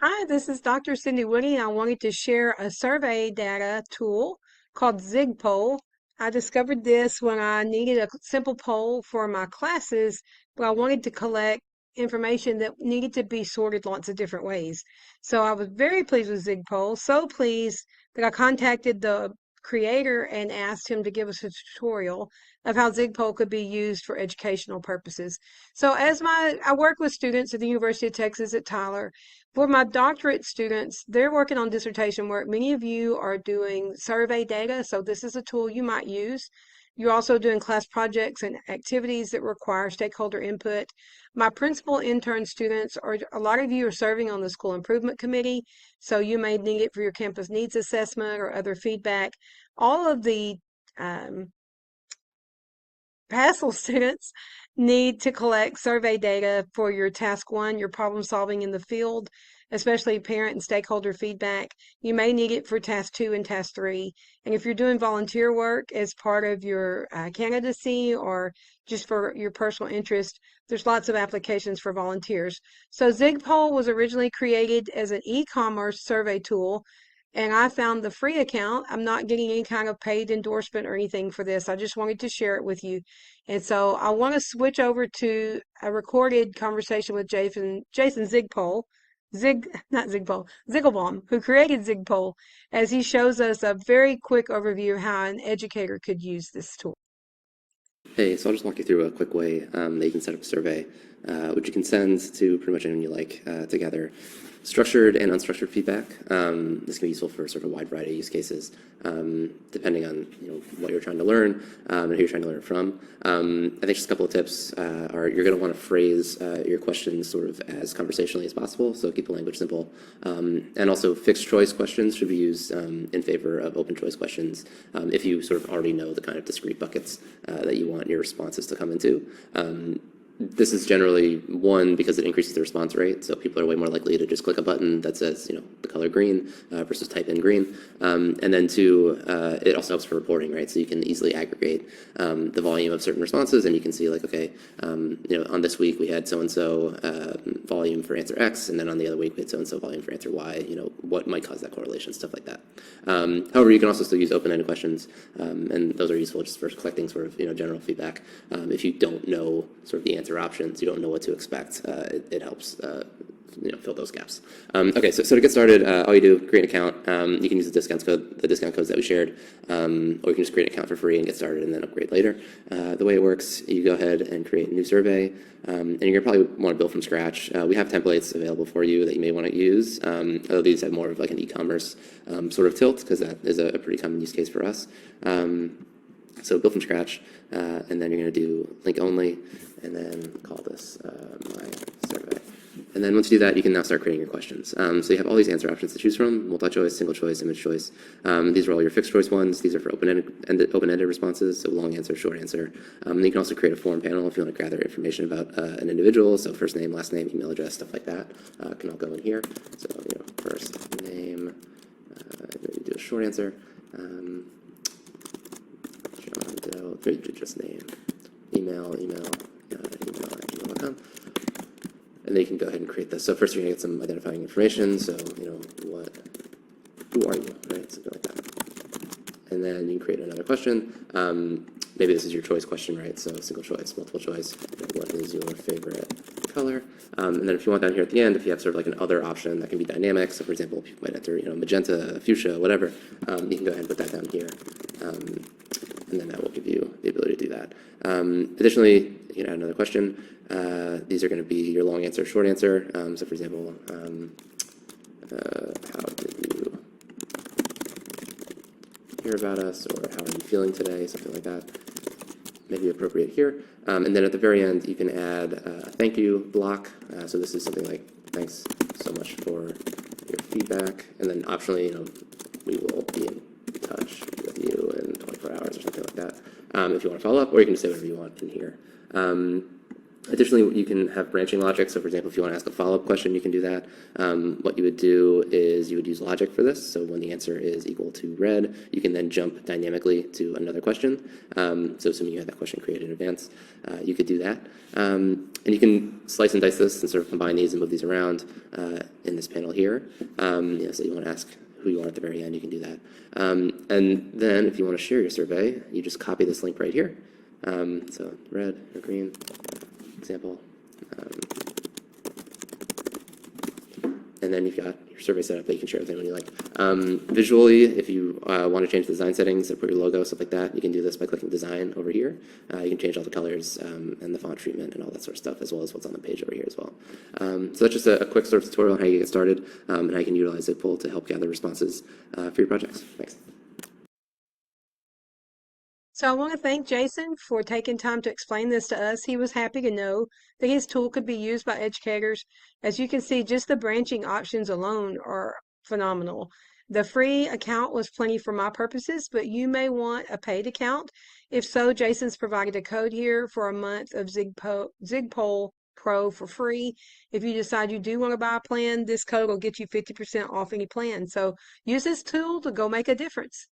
Hi, this is Dr. Cindy Woody. I wanted to share a survey data tool called Zigpoll. I discovered this when I needed a simple poll for my classes, but I wanted to collect information that needed to be sorted lots of different ways. So I was very pleased with Zigpoll, so pleased that I contacted the creator and asked him to give us a tutorial of how Zigpoll could be used for educational purposes. So I work with students at the University of Texas at Tyler. For my doctorate students, they're working on dissertation work. Many of you are doing survey data, so this is a tool you might use. You're also doing class projects and activities that require stakeholder input. My principal intern students are, a lot of you are serving on the school improvement committee, so you may need it for your campus needs assessment or other feedback. All of the um, PASL students need to collect survey data for your task one, your problem solving in the field, especially parent and stakeholder feedback. You may need it for task two and task three. And if you're doing volunteer work as part of your candidacy or just for your personal interest, there's lots of applications for volunteers. So Zigpoll was originally created as an e-commerce survey tool, and I found the free account. I'm not getting any kind of paid endorsement or anything for this. I just wanted to share it with you. And so I want to switch over to a recorded conversation with Jason Zigpoll, not Zigpoll, Zigelbaum, who created Zigpoll, as he shows us a very quick overview of how an educator could use this tool. Hey, so I'll just walk you through a quick way that you can set up a survey, which you can send to pretty much anyone you like to gather structured and unstructured feedback. This can be useful for sort of a wide variety of use cases, depending on what you're trying to learn and who you're trying to learn it from. I think just a couple of tips are you're going to want to phrase your questions sort of as conversationally as possible, so keep the language simple. And also fixed choice questions should be used in favor of open choice questions if you sort of already know the kind of discrete buckets that you want your responses to come into. This is generally, one, because it increases the response rate, so people are way more likely to just click a button that says, the color green versus type in green. And then two, it also helps for reporting, right? So you can easily aggregate the volume of certain responses, and you can see like, okay, on this week we had so-and-so volume for answer X, and then on the other week we had so-and-so volume for answer Y, what might cause that correlation, stuff like that. However, you can also still use open-ended questions, and those are useful just for collecting sort of, general feedback. If you don't know sort of the answer options, you don't know what to expect, it helps fill those gaps. Okay, so to get started, all you do, create an account. You can use the discount codes that we shared, or you can just create an account for free and get started and then upgrade later. The way it works, you go ahead and create a new survey, and you're gonna probably want to build from scratch. We have templates available for you that you may want to use, although these have more of like an e-commerce sort of tilt, because that is a pretty common use case for us. So build from scratch, and then you're going to do link only, and then call this my survey. And then once you do that, you can now start creating your questions. So you have all these answer options to choose from: multi-choice, single choice, image choice. These are all your fixed choice ones. These are for open-ended responses, so long answer, short answer. And you can also create a form panel if you want to gather information about an individual, so first name, last name, email address, stuff like that can all go in here. So first name, maybe do a short answer. Just name, email at gmail.com. And then you can go ahead and create this. So first you're going to get some identifying information. So, who are you, right? Something like that. And then you can create another question. Maybe this is your choice question, right? So single choice, multiple choice. What is your favorite color? And then if you want down here at the end, if you have sort of like an other option that can be dynamic. So for example, people might enter, magenta, fuchsia, whatever. You can go ahead and put that down here. And then that will give you the ability to do that. Additionally, you can add another question. These are going to be your long answer, short answer. So for example, how did you hear about us, or how are you feeling today, something like that. Maybe appropriate here. And then at the very end, you can add a thank you block. So this is something like, thanks so much for your feedback. And then optionally, we will be in touch with you in 24 hours or something like that, if you want to follow up, or you can just say whatever you want in here. Additionally, you can have branching logic. So for example, if you want to ask a follow-up question, you can do that. What you would do is you would use logic for this. So when the answer is equal to red, you can then jump dynamically to another question. So assuming you had that question created in advance, you could do that. And you can slice and dice this and sort of combine these and move these around in this panel here. So you want to ask who you want at the very end, you can do that. And then if you want to share your survey, you just copy this link right here. So red or green example. And then you've got your survey set up that you can share with anyone you like. Visually, if you want to change the design settings or put your logo, stuff like that, you can do this by clicking design over here. You can change all the colors and the font treatment and all that sort of stuff, as well as what's on the page over here as well. So that's just a quick sort of tutorial on how you get started and how you can utilize Zigpoll to help gather responses for your projects. Thanks. So I want to thank Jason for taking time to explain this to us. He was happy to know that his tool could be used by educators. As you can see, just the branching options alone are phenomenal. The free account was plenty for my purposes, but you may want a paid account. If so, Jason's provided a code here for a month of Zigpoll Pro for free. If you decide you do want to buy a plan, this code will get you 50% off any plan. So use this tool to go make a difference.